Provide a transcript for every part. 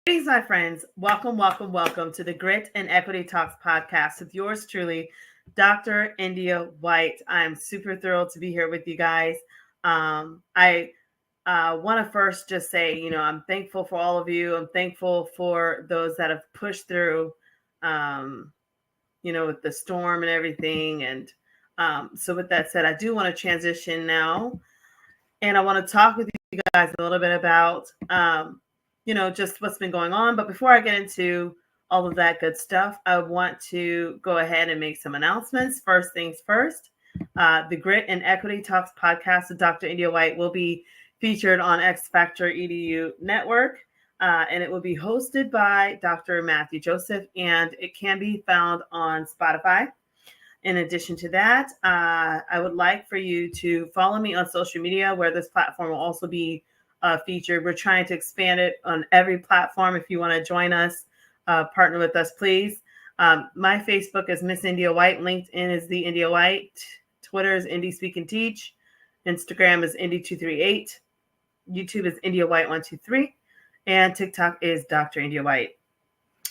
Greetings, my friends. Welcome to the Grit and Equity Talks podcast with yours truly, Dr. India White. I'm super thrilled to be here with you guys. I want to first just say, I'm thankful for all of you. I'm thankful for those that have pushed through, um, with the storm and everything. And so, with that said, I do want to transition now, and I want to talk with you guys a little bit about, just what's been going on. But before I get into all of that good stuff, I want to go ahead and make some announcements. First things first, the Grit and Equity Talks podcast with Dr. India White will be featured on X Factor EDU Network. And it will be hosted by Dr. Matthew Joseph, and it can be found on Spotify. In addition to that, I would like for you to follow me on social media, where this platform will also be featured. We're trying to expand it on every platform. If you want to join us, partner with us, please. My Facebook is Miss India White. LinkedIn is The India White. Twitter is Indie Speak and Teach. Instagram is Indie238. YouTube is India White 123. And TikTok is Dr. India White.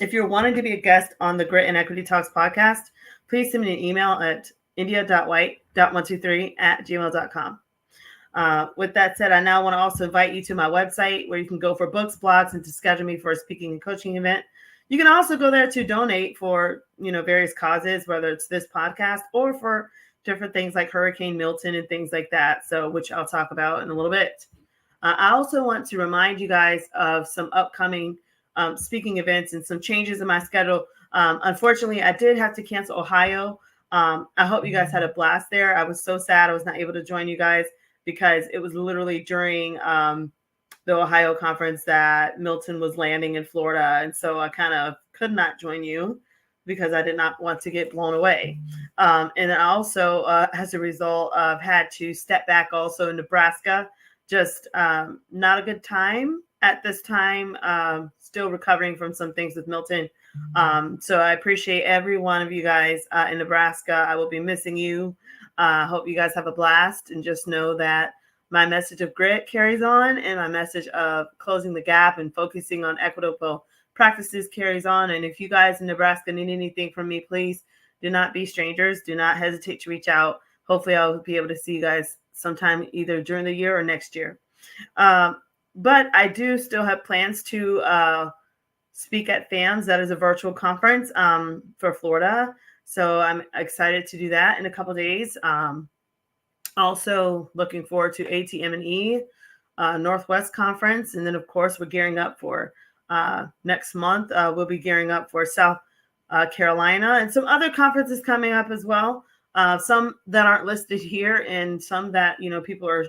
If you're wanting to be a guest on the Grit and Equity Talks podcast, please send me an email at india.white.123@gmail.com. With that said, I now want to also invite you to my website, where you can go for books, blogs, and to schedule me for a speaking and coaching event. You can also go there to donate for, various causes, whether it's this podcast or for different things like Hurricane Milton and things like that. So, which I'll talk about in a little bit. I also want to remind you guys of some upcoming speaking events and some changes in my schedule. Unfortunately, I did have to cancel Ohio. I hope you guys had a blast there. I was so sad I was not able to join you guys, because it was literally during the Ohio conference that Milton was landing in Florida. And so I kind of could not join you because I did not want to get blown away. And I also, as a result, of had to step back also in Nebraska. Just not a good time at this time. Still recovering from some things with Milton. So I appreciate every one of you guys in Nebraska. I will be missing you. Hope you guys have a blast, and just know that my message of grit carries on, and my message of closing the gap and focusing on equitable practices carries on. And if you guys in Nebraska need anything from me, please do not be strangers. Do not hesitate to reach out. Hopefully I'll be able to see you guys sometime either during the year or next year. But I do still have plans to speak at FAMS. That is a virtual conference for Florida. So I'm excited to do that in a couple of days. Also looking forward to ATM&E Northwest Conference. And then, of course, we're gearing up for next month. We'll be gearing up for South Carolina and some other conferences coming up as well. Some that aren't listed here, and some that, people are,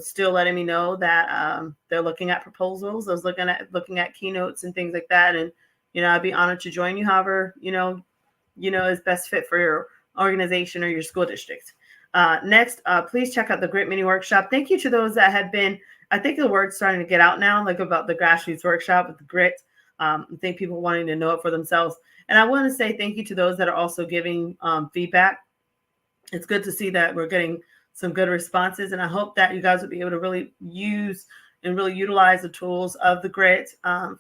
still letting me know that they're looking at proposals. I was looking at keynotes and things like that. And, I'd be honored to join you, however, is best fit for your organization or your school district. Next, please check out the Grit Mini Workshop. Thank you to those that have been, I think the word's starting to get out now, like about the grassroots workshop with the Grit. I think people wanting to know it for themselves. And I want to say thank you to those that are also giving feedback. It's good to see that we're getting some good responses, and I hope that you guys will be able to really use and really utilize the tools of the Grit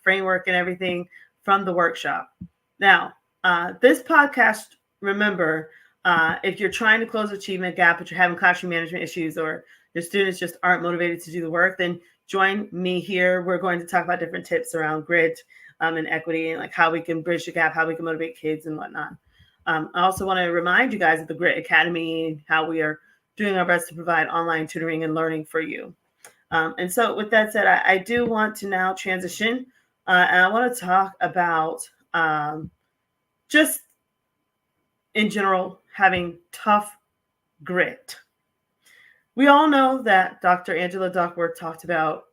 framework and everything from the workshop. Now, this podcast, remember, if you're trying to close achievement gap, but you're having classroom management issues, or your students just aren't motivated to do the work, then join me here. We're going to talk about different tips around grit and equity, and like how we can bridge the gap, how we can motivate kids and whatnot. I also want to remind you guys of the Grit Academy, how we are doing our best to provide online tutoring and learning for you. And so with that said, I do want to now transition, and I want to talk about just in general having tough grit. We all know that Dr. Angela Duckworth talked about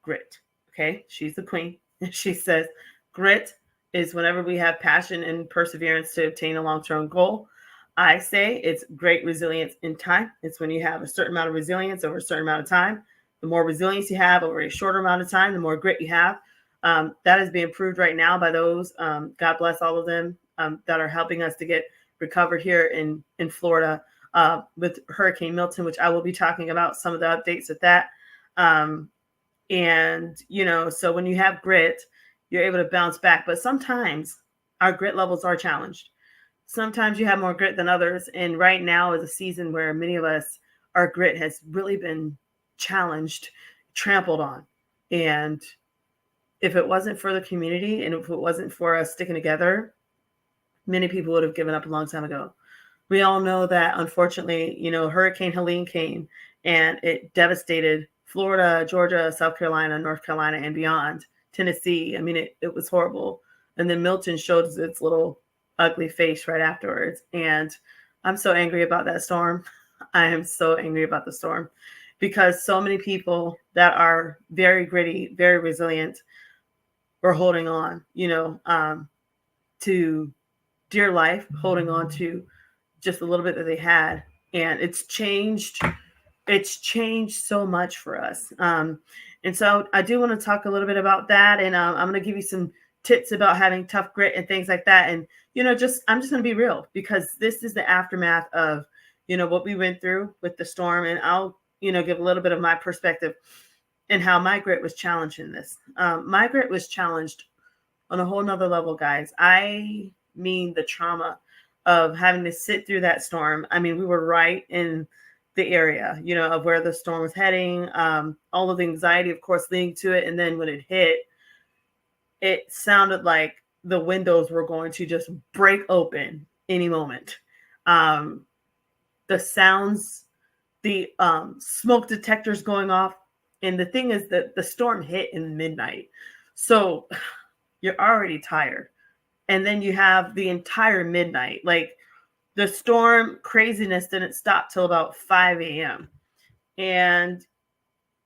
grit. Okay, she's the queen. She says grit is whenever we have passion and perseverance to obtain a long-term goal. I say it's great resilience in time. It's when you have a certain amount of resilience over a certain amount of time. The more resilience you have over a shorter amount of time, the more grit you have. That is being proved right now by those, God bless all of them, that are helping us to get recovered here in Florida with Hurricane Milton, which I will be talking about some of the updates with that. And, so when you have grit, you're able to bounce back. But sometimes our grit levels are challenged. Sometimes you have more grit than others. And right now is a season where many of us, our grit has really been challenged, trampled on. And if it wasn't for the community and if it wasn't for us sticking together, many people would have given up a long time ago. We all know that, unfortunately, Hurricane Helene came and it devastated Florida, Georgia, South Carolina, North Carolina, and beyond, Tennessee. I mean, it was horrible. And then Milton showed its little ugly face right afterwards. And I'm so angry about that storm. I am so angry about the storm because so many people that are very gritty, very resilient, were holding on, to dear life, holding on to just a little bit that they had. And it's changed so much for us. And so I do want to talk a little bit about that. And I'm going to give you some tips about having tough grit and things like that. And, I'm just going to be real because this is the aftermath of, what we went through with the storm. And I'll, give a little bit of my perspective and how my grit was challenged in this. My grit was challenged on a whole nother level, guys. I mean, the trauma of having to sit through that storm. I mean, we were right in the area, of where the storm was heading, all of the anxiety, of course, leading to it. And then when it hit, it sounded like the windows were going to just break open any moment. The sounds, the smoke detectors going off. And the thing is that the storm hit in midnight. So you're already tired. And then you have the entire midnight. Like, the storm craziness didn't stop till about 5 a.m. And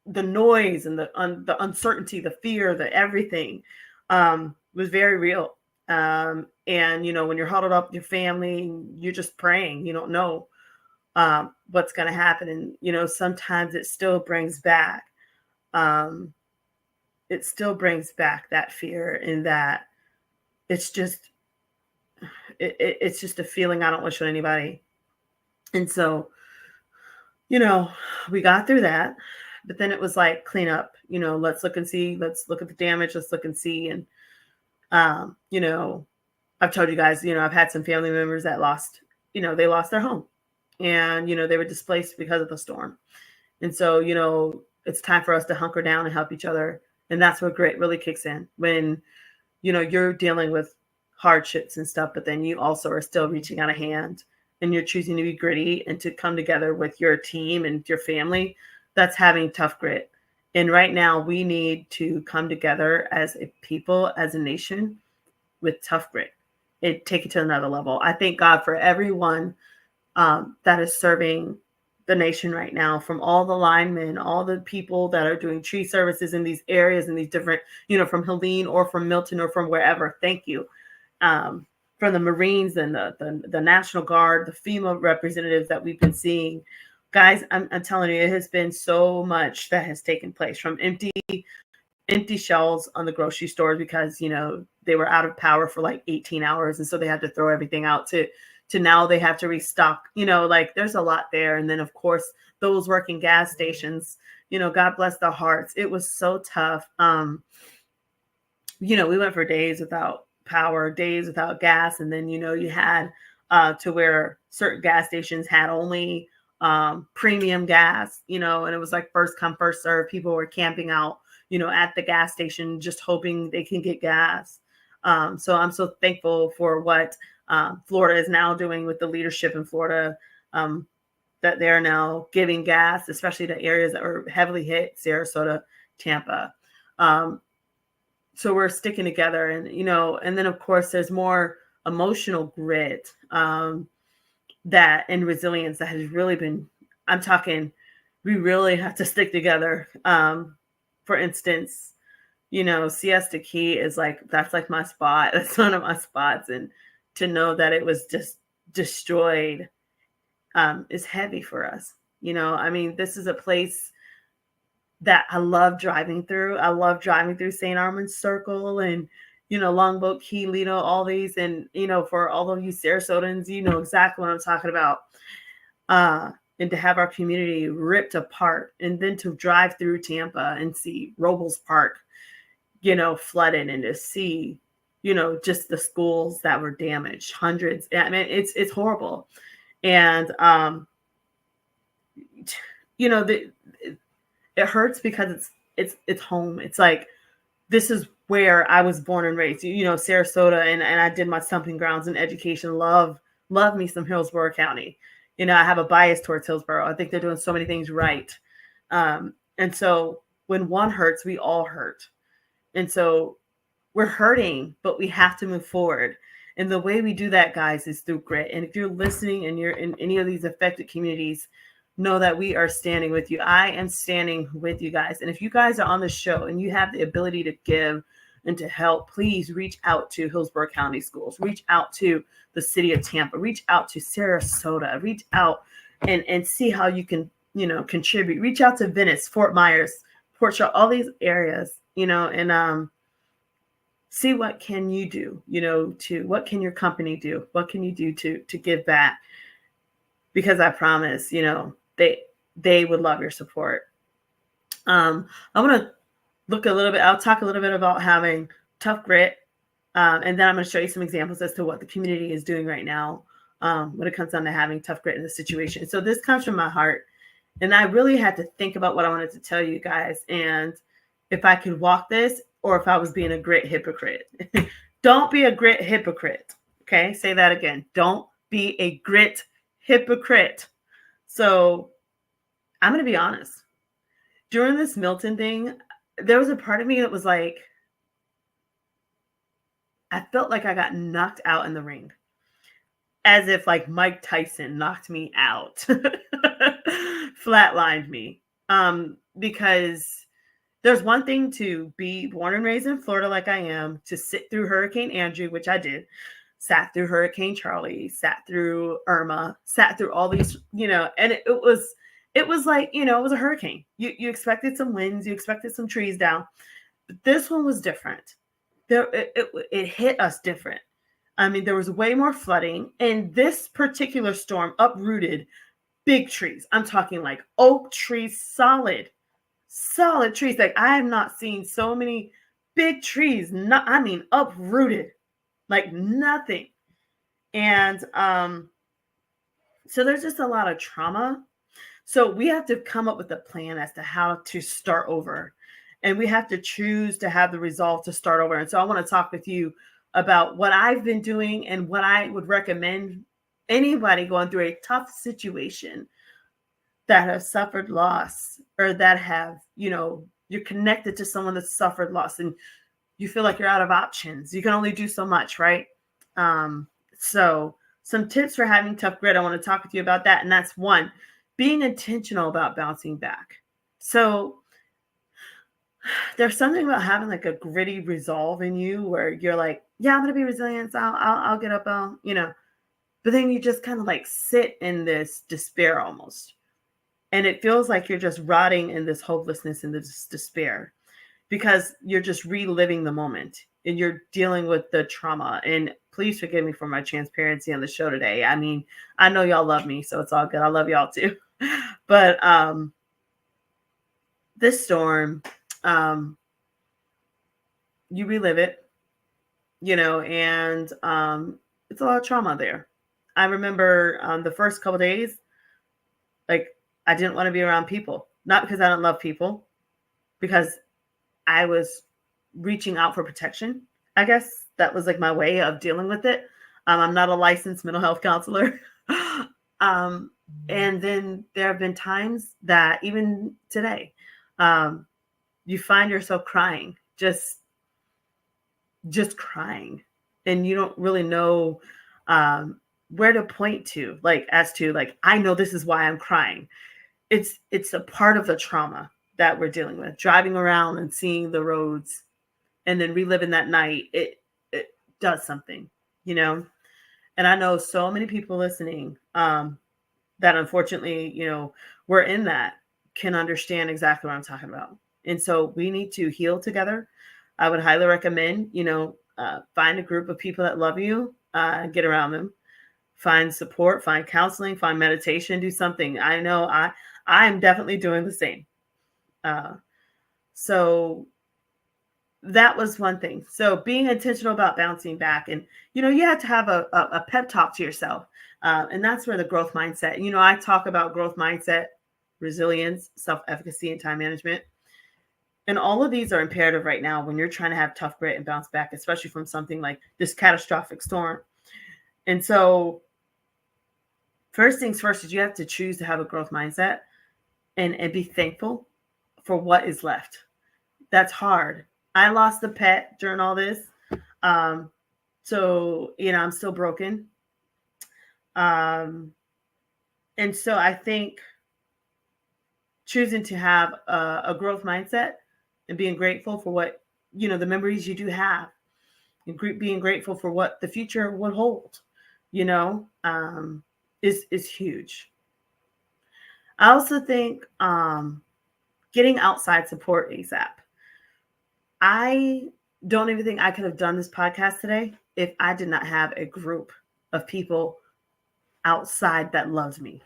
the noise and the uncertainty, the fear, the everything was very real. And, when you're huddled up with your family, you're just praying. You don't know what's going to happen. And, sometimes it still brings back that fear, and that it's just it's just a feeling I don't wish on anybody. And so, we got through that, but then it was like, clean up, let's look and see, let's look at the damage, let's look and see. And, I've told you guys, I've had some family members that lost, they lost their home, and, they were displaced because of the storm. And so, it's time for us to hunker down and help each other. And that's where grit really kicks in, when, you're dealing with hardships and stuff, but then you also are still reaching out a hand, and you're choosing to be gritty and to come together with your team and your family. That's having tough grit. And right now we need to come together as a people, as a nation, with tough grit and take it to another level. I thank God for everyone that is serving the nation right now, from all the linemen, all the people that are doing tree services in these areas, in these different, from Helene or from Milton or from wherever. Thank you. From the Marines and the National Guard, the FEMA representatives that we've been seeing. Guys, I'm telling you, it has been so much that has taken place, from empty shelves on the grocery stores because, they were out of power for like 18 hours. And so they had to throw everything out, to now they have to restock, like, there's a lot there. And then, of course, those working gas stations, God bless their hearts. It was so tough. We went for days without power, days without gas. And then, you had to where certain gas stations had only premium gas, and it was like first come, first serve. People were camping out, at the gas station, just hoping they can get gas. So I'm so thankful for what Florida is now doing with the leadership in Florida, that they're now giving gas, especially to areas that were heavily hit, Sarasota, Tampa. So we're sticking together, and, and then of course there's more emotional grit, that and resilience that has really been, I'm talking, we really have to stick together. For instance, Siesta Key is like, that's like my spot. That's one of my spots. And to know that it was just destroyed is heavy for us. This is a place that I love driving through. I love driving through St. Armand's Circle and, Longboat Key, Lido, all these. And, for all of you Sarasotans, you know exactly what I'm talking about. And to have our community ripped apart, and then to drive through Tampa and see Robles Park flooded, and to see, just the schools that were damaged, hundreds. I mean, it's horrible. And, the, it hurts because it's home. It's like, this is where I was born and raised, Sarasota, and I did my stomping grounds in education. Love me some Hillsborough County. I have a bias towards Hillsborough. I think they're doing so many things right. And so when one hurts, we all hurt. And so we're hurting, but we have to move forward. And the way we do that, guys, is through grit. And if you're listening and you're in any of these affected communities, know that we are standing with you. I am standing with you guys. And if you guys are on the show and you have the ability to give and to help, please reach out to Hillsborough County Schools, reach out to the city of Tampa, reach out to Sarasota, reach out and see how you can, contribute. Reach out to Venice, Fort Myers, Port Charlotte, all these areas, and see what can you do, what can your company do? What can you do to give back? Because I promise, they would love your support. I want to I'll talk a little bit about having tough grit. And then I'm going to show you some examples as to what the community is doing right now when it comes down to having tough grit in the situation. So this comes from my heart. And I really had to think about what I wanted to tell you guys. And if I could walk this, or if I was being a grit hypocrite. Don't be a grit hypocrite. Okay, say that again. Don't be a grit hypocrite. So I'm going to be honest. During this Milton thing, there was a part of me that was like, I felt like I got knocked out in the ring. As if like Mike Tyson knocked me out, flatlined me. Because there's one thing to be born and raised in Florida like I am, to sit through Hurricane Andrew, which I did, sat through Hurricane Charlie, sat through Irma, sat through all these, and it was like, it was a hurricane. You expected some winds, you expected some trees down, but this one was different. It hit us different. I mean, there was way more flooding, and this particular storm uprooted big trees. I'm talking like oak trees, solid trees. Like, I have not seen so many big trees, uprooted, like nothing. And so there's just a lot of trauma. So we have to come up with a plan as to how to start over. And we have to choose to have the resolve to start over. And so I want to talk with you about what I've been doing and what I would recommend anybody going through a tough situation that have suffered loss, or that have, you're connected to someone that suffered loss and you feel like you're out of options. You can only do so much, right? So some tips for having tough grit. I want to talk with you about that. And that's one, being intentional about bouncing back. So there's something about having like a gritty resolve in you where you're like, yeah, I'm going to be resilient. So I'll get up, but then you just kind of like sit in this despair almost. And it feels like you're just rotting in this hopelessness and this despair because you're just reliving the moment and you're dealing with the trauma. And please forgive me for my transparency on the show today. I mean, I know y'all love me, so it's all good. I love y'all too. But this storm, you relive it, and it's a lot of trauma there. I remember the first couple days, like, I didn't want to be around people, not because I don't love people, because I was reaching out for protection. I guess that was like my way of dealing with it. I'm not a licensed mental health counselor. And then there have been times that even today, you find yourself crying, just crying, and you don't really know where to point to, like, as to like, I know this is why I'm crying. It's a part of the trauma that we're dealing with, driving around and seeing the roads and then reliving that night. It does something, and I know so many people listening that unfortunately, we're in that, can understand exactly what I'm talking about. And so we need to heal together. I would highly recommend, find a group of people that love you, get around them, find support, find counseling, find meditation, do something. I know I'm definitely doing the same. So that was one thing. So being intentional about bouncing back, and you have to have a pep talk to yourself, and that's where the growth mindset. I talk about growth mindset, resilience, self-efficacy, and time management. And all of these are imperative right now when you're trying to have tough grit and bounce back, especially from something like this catastrophic storm. And so, first things first is you have to choose to have a growth mindset and be thankful for what is left. That's hard. I lost a pet during all this. Um, so, I'm still broken. Um, and so I think choosing to have a growth mindset and being grateful for what, the memories you do have, and being grateful for what the future would hold, you know, um, is huge. I also think getting outside support ASAP. I don't even think I could have done this podcast today if I did not have a group of people outside that loved me.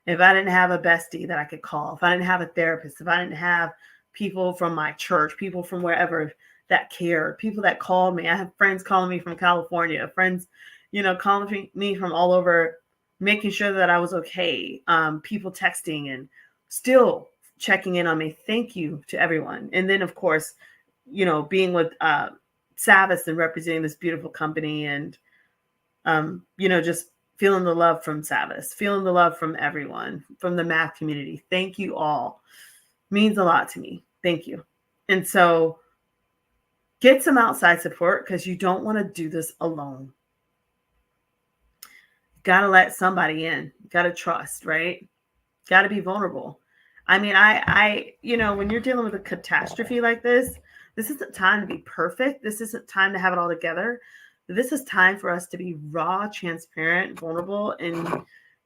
If I didn't have a bestie that I could call, if I didn't have a therapist, if I didn't have people from my church, people from wherever that cared, people that called me. I have friends calling me from California, friends, calling me from all over, making sure that I was okay. People texting and still checking in on me. Thank you to everyone. And then, of course, being with Savas and representing this beautiful company, and just feeling the love from Savas, feeling the love from everyone, from the math community. Thank you all. Means a lot to me. Thank you. And so get some outside support because you don't want to do this alone. Got to let somebody in. Got to trust, right? Got to be vulnerable. I mean, when you're dealing with a catastrophe like this isn't time to be perfect. This isn't time to have it all together. This is time for us to be raw, transparent, vulnerable, and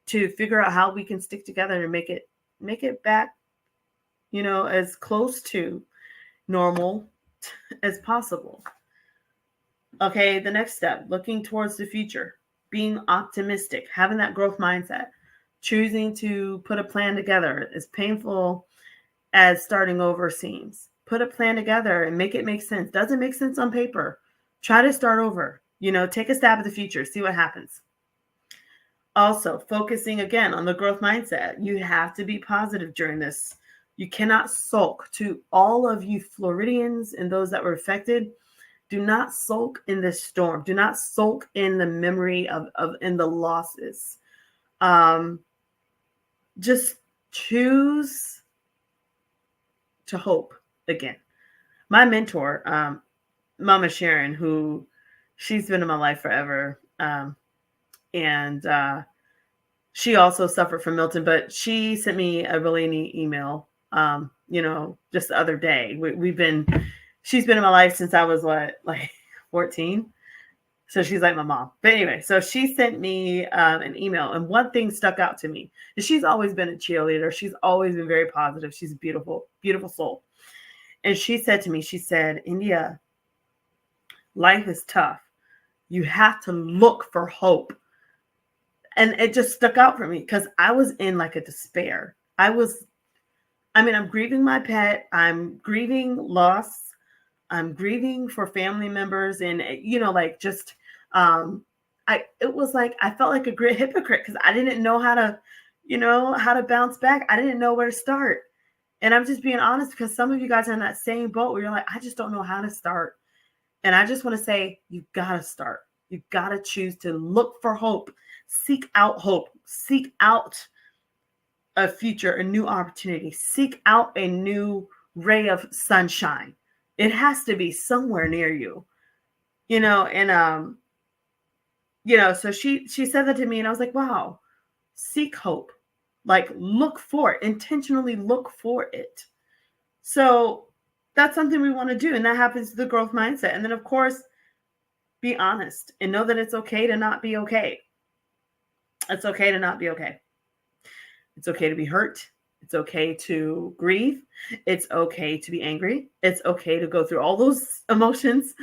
to figure out how we can stick together and make it back, as close to normal as possible. Okay, the next step, looking towards the future, being optimistic, having that growth mindset, choosing to put a plan together, as painful as starting over seems. Put a plan together and make it make sense. Doesn't make sense on paper. Try to start over. Take a stab at the future, see what happens. Also, focusing again on the growth mindset. You have to be positive during this. You cannot sulk. To all of you Floridians and those that were affected, do not sulk in this storm. Do not sulk in the memory of in the losses. Just choose to hope again. My mentor, Mama Sharon, who she's been in my life forever. And she also suffered from Milton, but she sent me a really neat email, just the other day. She's been in my life since I was 14. So she's like my mom. But anyway, so she sent me an email, and one thing stuck out to me. And she's always been a cheerleader. She's always been very positive. She's a beautiful, beautiful soul. And she said to me, she said, India, life is tough. You have to look for hope. And it just stuck out for me because I was in a despair. I'm grieving my pet. I'm grieving loss. I'm grieving for family members. And, it was like, I felt like a great hypocrite because I didn't know how to bounce back. I didn't know where to start. And I'm just being honest because some of you guys are in that same boat where you're like, I just don't know how to start. And I just want to say, you got to start. You got to choose to look for hope, seek out hope, seek out a future, a new opportunity, seek out a new ray of sunshine. It has to be somewhere near you, so she said that to me and I was like, wow, seek hope, look for it, intentionally look for it. So that's something we want to do. And that happens to the growth mindset. And then, of course, be honest and know that it's okay to not be okay. It's okay to not be okay. It's okay to be hurt. It's okay to grieve. It's okay to be angry. It's okay to go through all those emotions.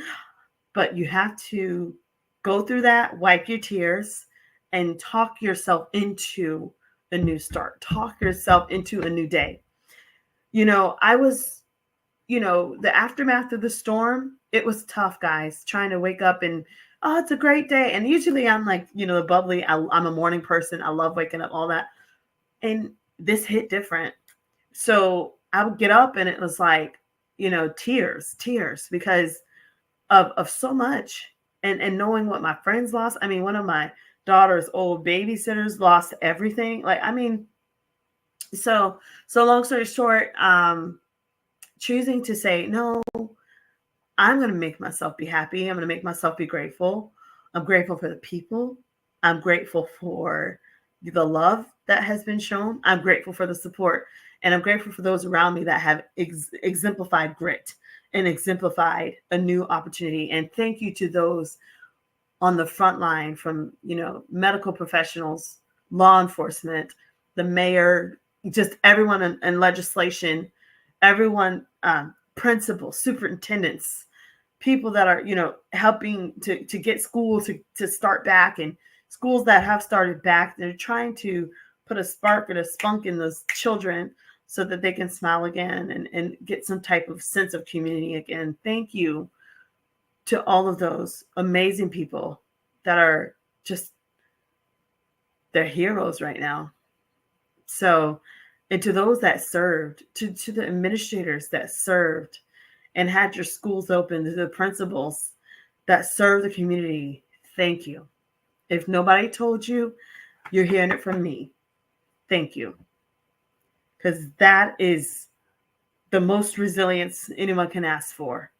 But you have to go through that, wipe your tears, and talk yourself into a new start. Talk yourself into a new day. I was the aftermath of the storm, it was tough, guys, trying to wake up and, oh, it's a great day. And usually I'm like, the bubbly, I'm a morning person. I love waking up, all that. And this hit different. So I would get up and it was like, tears because of so much. And knowing what my friends lost. I mean, one of my daughter's old babysitters lost everything. Like, I mean, so long story short, choosing to say, no, I'm going to make myself be happy. I'm going to make myself be grateful. I'm grateful for the people. I'm grateful for the love that has been shown. I'm grateful for the support. And I'm grateful for those around me that have exemplified grit and exemplified a new opportunity. And thank you to those on the front line, from, medical professionals, law enforcement, the mayor, just everyone in legislation, everyone, principals, superintendents, people that are, helping to get schools to start back, and schools that have started back. They're trying to put a spark and a spunk in those children so that they can smile again and get some type of sense of community again. Thank you to all of those amazing people that are just, they're heroes right now. So, and to those that served, to the administrators that served and had your schools open, to the principals that serve the community, thank you. If nobody told you, you're hearing it from me. Thank you. Because that is the most resilience anyone can ask for.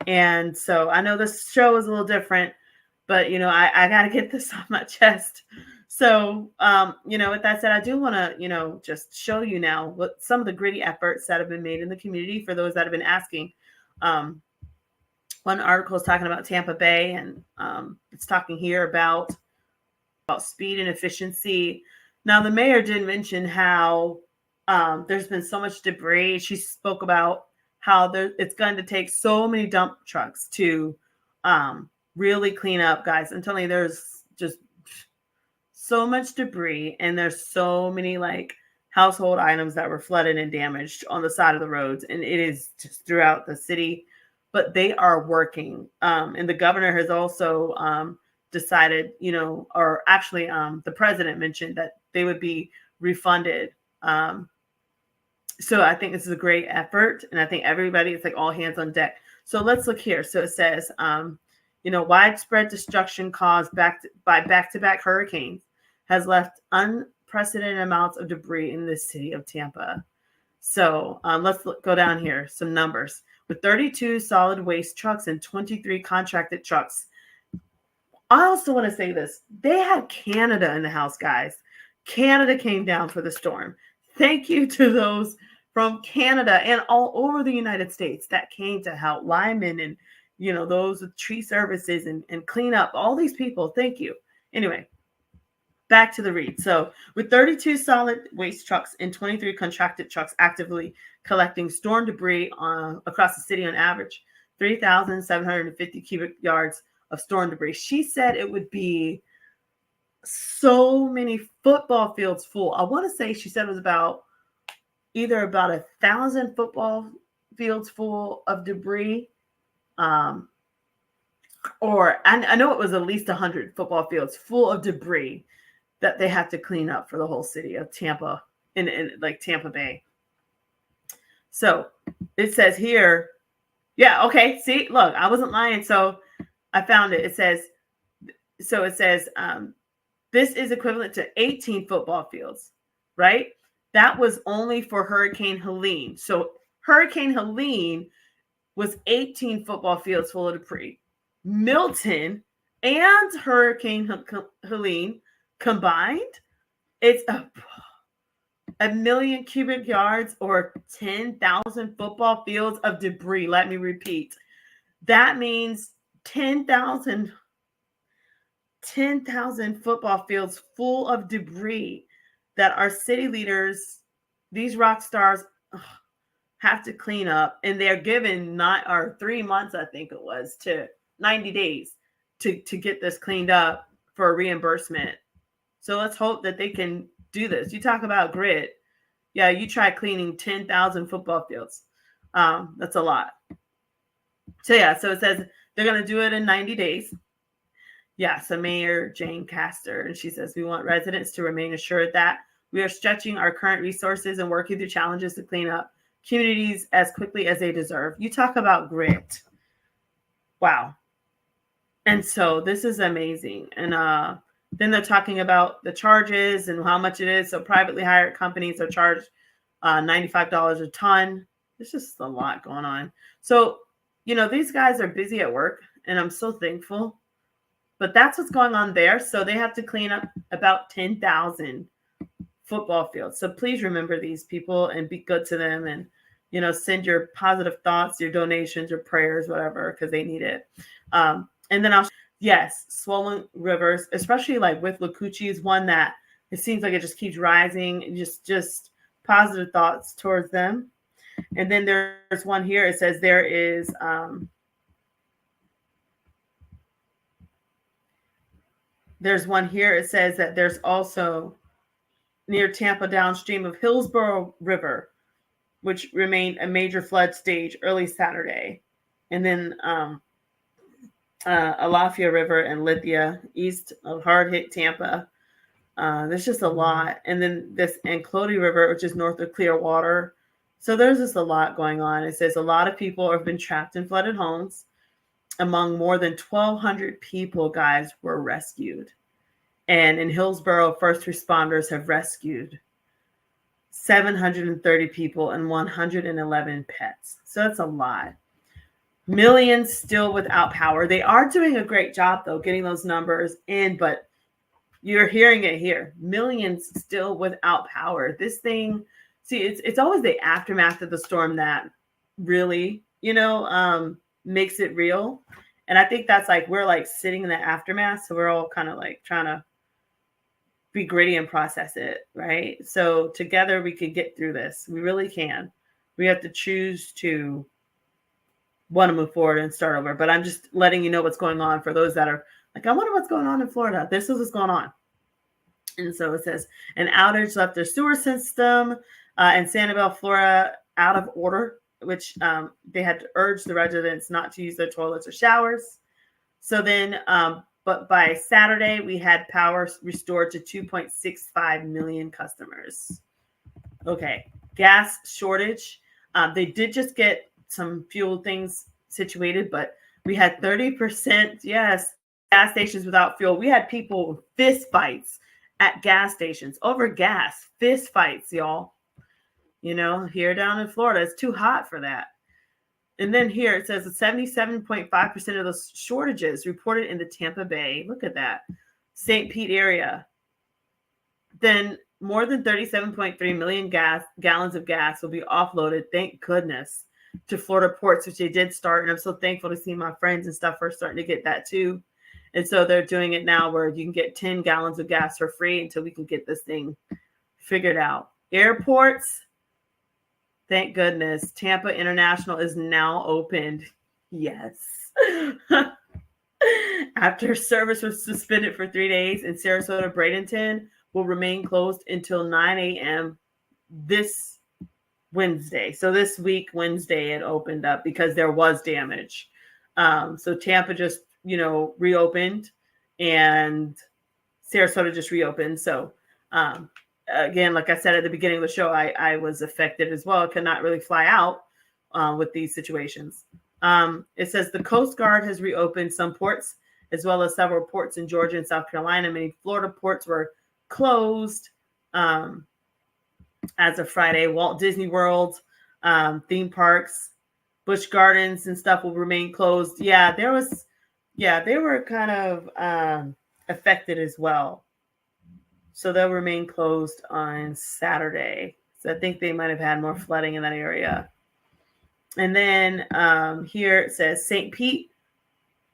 And so I know this show is a little different, but, I got to get this on my chest. So, with that said, I do want to, just show you now what some of the gritty efforts that have been made in the community for those that have been asking. One article is talking about Tampa Bay, and it's talking here about speed and efficiency. Now, the mayor did mention how there's been so much debris. She spoke about how it's going to take so many dump trucks to really clean up, guys. I'm telling you, there's just so much debris, and there's so many household items that were flooded and damaged on the side of the roads, and it is just throughout the city. But they are working, and the governor has also decided, or actually, the president mentioned that they would be refunded. So I think this is a great effort, and I think everybody, it's like all hands on deck. So let's look here. So it says, widespread destruction caused by back-to-back hurricanes has left unprecedented amounts of debris in the city of Tampa. So let's go down here. Some numbers. With 32 solid waste trucks and 23 contracted trucks. I also want to say this. They had Canada in the house, guys. Canada came down for the storm. Thank you to those from Canada and all over the United States that came to help. Lyman and, those with tree services and clean up. All these people, thank you. Anyway, back to the read. So with 32 solid waste trucks and 23 contracted trucks actively collecting storm debris across the city on average, 3,750 cubic yards of storm debris. She said it would be so many football fields full. I want to say she said it was about 1,000 football fields full of debris. Or I know it was at least 100 football fields full of debris that they had to clean up for the whole city of Tampa in Tampa Bay. So it says here, yeah, okay, see, look, I wasn't lying. So I found it. It says, this is equivalent to 18 football fields, right? That was only for Hurricane Helene. So Hurricane Helene was 18 football fields full of debris. Milton and Hurricane Helene combined, it's a million cubic yards or 10,000 football fields of debris. Let me repeat. That means 10,000 football fields full of debris that our city leaders, these rock stars, have to clean up. And they're given 3 months, I think it was, to 90 days to get this cleaned up for a reimbursement. So let's hope that they can do this. You talk about grit. Yeah, you try cleaning 10,000 football fields. That's a lot. So yeah, so it says they're going to do it in 90 days. Yeah, so Mayor Jane Castor, and she says, we want residents to remain assured that we are stretching our current resources and working through challenges to clean up communities as quickly as they deserve. You talk about grit. Wow. And so this is amazing. And then they're talking about the charges and how much it is. So privately hired companies are charged $95 a ton. There's just a lot going on. So, these guys are busy at work, and I'm so thankful. But that's what's going on there. So they have to clean up about 10,000 football fields. So please remember these people and be good to them, and, send your positive thoughts, your donations, your prayers, whatever, because they need it. And then yes, swollen rivers, especially like with Lakuchi is one that it seems like it just keeps rising, and just positive thoughts towards them. And then there's one here. It says there's one here. It says that there's also near Tampa downstream of Hillsborough River, which remained a major flood stage early Saturday. And then Alafia River and Lithia east of hard-hit Tampa. There's just a lot. And then this Anclody River, which is north of Clearwater. So there's just a lot going on. It says a lot of people have been trapped in flooded homes. Among more than 1,200 people, guys, were rescued. And in Hillsborough, first responders have rescued 730 people and 111 pets. So that's a lot. Millions still without power. They are doing a great job, though, getting those numbers in, but you're hearing it here. Millions still without power. This thing, see, it's always the aftermath of the storm that really, makes it real. And I think that's like, we're like sitting in the aftermath. So we're all kind of like trying to be gritty and process it, right? So together we can get through this. We really can. We have to choose to want to move forward and start over. But I'm just letting you know what's going on for those that are like, I wonder what's going on in Florida. This is what's going on. And so it says an outage left their sewer system in Sanibel, Florida, out of order, which they had to urge the residents not to use their toilets or showers. So then, but by Saturday, we had power restored to 2.65 million customers. Okay, gas shortage. They did just get some fuel things situated, but we had 30%, yes, gas stations without fuel. We had people fist fights at gas stations over gas, fist fights, y'all. Here down in Florida, it's too hot for that. And then here it says 77.5% of those shortages reported in the Tampa Bay. Look at that. St. Pete area. Then more than 37.3 million gallons of gas will be offloaded, thank goodness, to Florida ports, which they did start. And I'm so thankful to see my friends and stuff are starting to get that too. And so they're doing it now where you can get 10 gallons of gas for free until we can get this thing figured out. Airports, thank goodness, Tampa International is now opened. Yes. After service was suspended for 3 days, and Sarasota Bradenton will remain closed until 9 a.m. this Wednesday. So this week, Wednesday, it opened up because there was damage. So Tampa just, reopened, and Sarasota just reopened. So again, like I said at the beginning of the show, I was affected as well. I could not really fly out with these situations. It says the Coast Guard has reopened some ports, as well as several ports in Georgia and South Carolina. Many Florida ports were closed as of Friday. Walt Disney World, theme parks, Busch Gardens and stuff will remain closed. Yeah, they were kind of affected as well. So they'll remain closed on Saturday. So I think they might have had more flooding in that area. And then here it says St. Pete.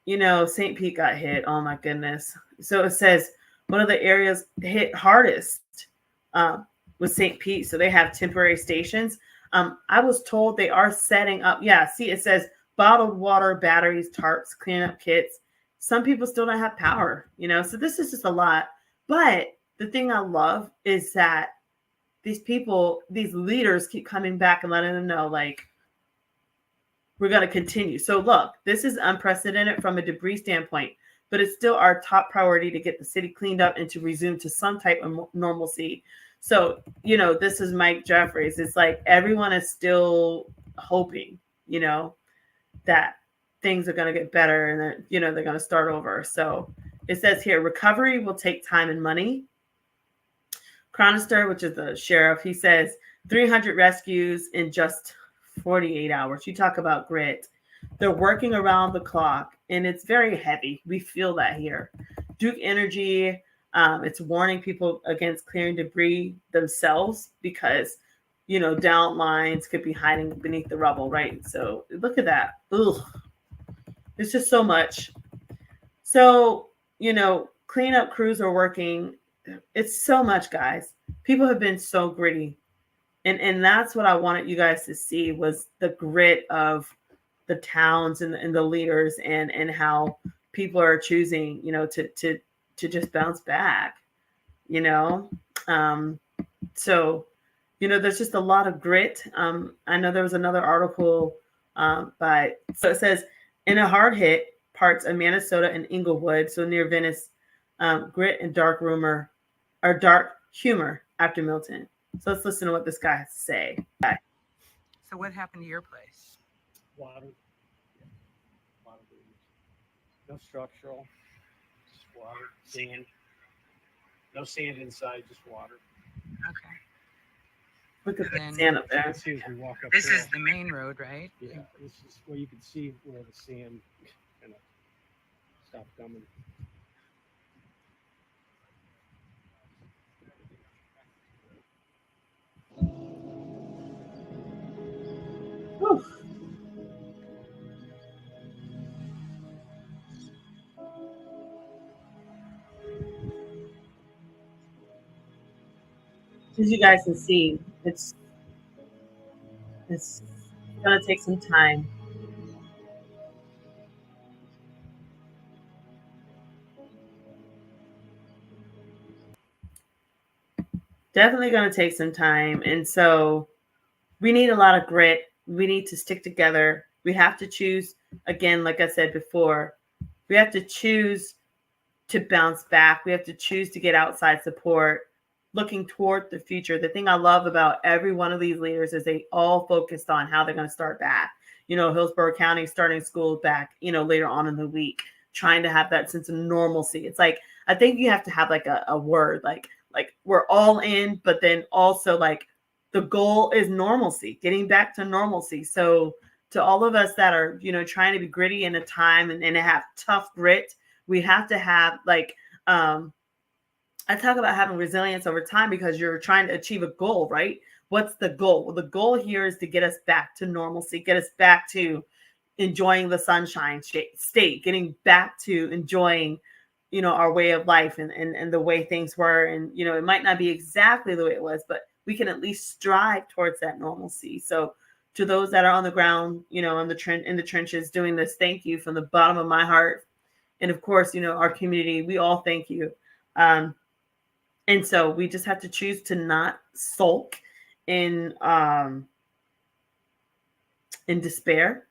St. Pete got hit. Oh, my goodness. So it says one of the areas hit hardest was St. Pete. So they have temporary stations. I was told they are setting up. Yeah, see, it says bottled water, batteries, tarps, cleanup kits. Some people still don't have power, so this is just a lot. But the thing I love is that these leaders keep coming back and letting them know, like, we're going to continue. So look, this is unprecedented from a debris standpoint, but it's still our top priority to get the city cleaned up and to resume to some type of normalcy. So, this is Mike Jeffries. It's like everyone is still hoping, that things are going to get better and that, they're going to start over. So it says here, recovery will take time and money. Chronister, which is the sheriff, he says 300 rescues in just 48 hours. You talk about grit. They're working around the clock, and it's very heavy. We feel that here. Duke Energy, it's warning people against clearing debris themselves because, down lines could be hiding beneath the rubble, right? So look at that. Ugh. It's just so much. So, cleanup crews are working. It's so much, guys. People have been so gritty. And that's what I wanted you guys to see was the grit of the towns and the leaders and how people are choosing, to just bounce back, So, there's just a lot of grit. I know there was another article so it says, in a hard hit parts of Minnesota and Inglewood, so near Venice, grit and dark humor after Milton. So let's listen to what this guy has to say. So what happened to your place? Water. No structural. Just water. Sand. No sand inside, just water. Okay. Look at the sand up there. See as we walk up This there. is the main road, right? Yeah, this is where you can see where the sand kind of stopped coming. Whew. As you guys can see, it's gonna take some time. Definitely gonna take some time. And so we need a lot of grit. We need to stick together. We have to choose, again, like I said before, we have to choose to bounce back. We have to choose to get outside support, looking toward the future. The thing I love about every one of these leaders is they all focused on how they're going to start back. Hillsborough County starting schools back, later on in the week, trying to have that sense of normalcy. It's like, I think you have to have like a word, like we're all in, but then also like the goal is normalcy, getting back to normalcy. So to all of us that are, trying to be gritty in a time and have tough grit, we have to have like, I talk about having resilience over time because you're trying to achieve a goal, right? What's the goal? Well, the goal here is to get us back to normalcy, get us back to enjoying the sunshine state, getting back to enjoying, our way of life and the way things were. And, it might not be exactly the way it was, but we can at least strive towards that normalcy. So to those that are on the ground, in the trenches doing this, thank you from the bottom of my heart. And of course, our community, we all thank you. And so we just have to choose to not sulk in despair,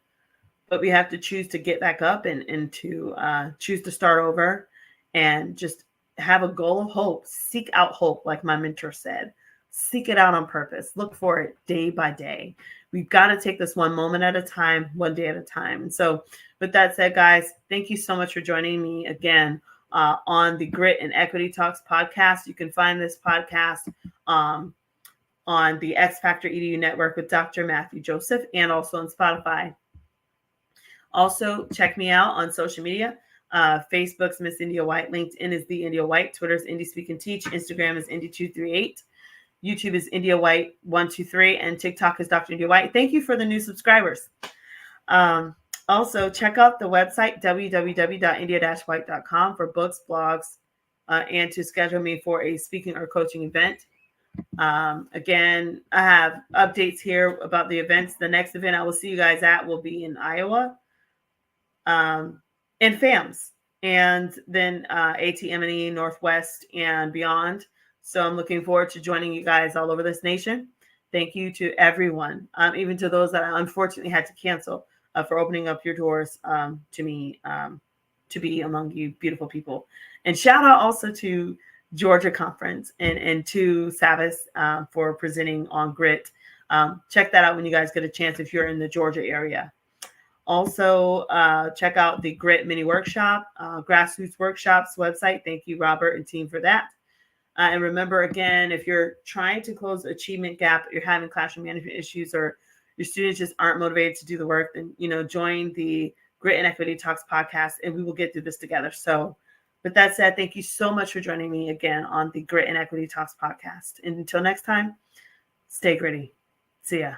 but we have to choose to get back up and to choose to start over and just have a goal of hope. Seek out hope, like my mentor said. Seek it out on purpose. Look for it day by day. We've got to take this one moment at a time, one day at a time. And so with that said, guys, thank you so much for joining me again on the Grit and Equity Talks podcast. You can find this podcast on the X Factor EDU network with Dr. Matthew Joseph and also on Spotify. Also, check me out on social media. Facebook's Miss India White. LinkedIn is The India White. Twitter's Indie Speak and Teach. Instagram is Indie238. YouTube is India White 123. And TikTok is Dr. India White. Thank you for the new subscribers. Also, check out the website, www.india-white.com for books, blogs, and to schedule me for a speaking or coaching event. Again, I have updates here about the events. The next event I will see you guys at will be in Iowa and FAMS, and then ATM&E, Northwest, and beyond. So I'm looking forward to joining you guys all over this nation. Thank you to everyone, even to those that I unfortunately had to cancel. for opening up your doors to me, to be among you beautiful people. And shout out also to Georgia Conference and to Savas for presenting on GRIT. Check that out when you guys get a chance if you're in the Georgia area. Also, check out the GRIT mini workshop, grassroots workshops website. Thank you, Robert and team, for that. And remember, again, if you're trying to close achievement gap, you're having classroom management issues, or your students just aren't motivated to do the work, then, join the Grit and Equity Talks podcast, and we will get through this together. So with that said, thank you so much for joining me again on the Grit and Equity Talks podcast. And until next time, stay gritty. See ya.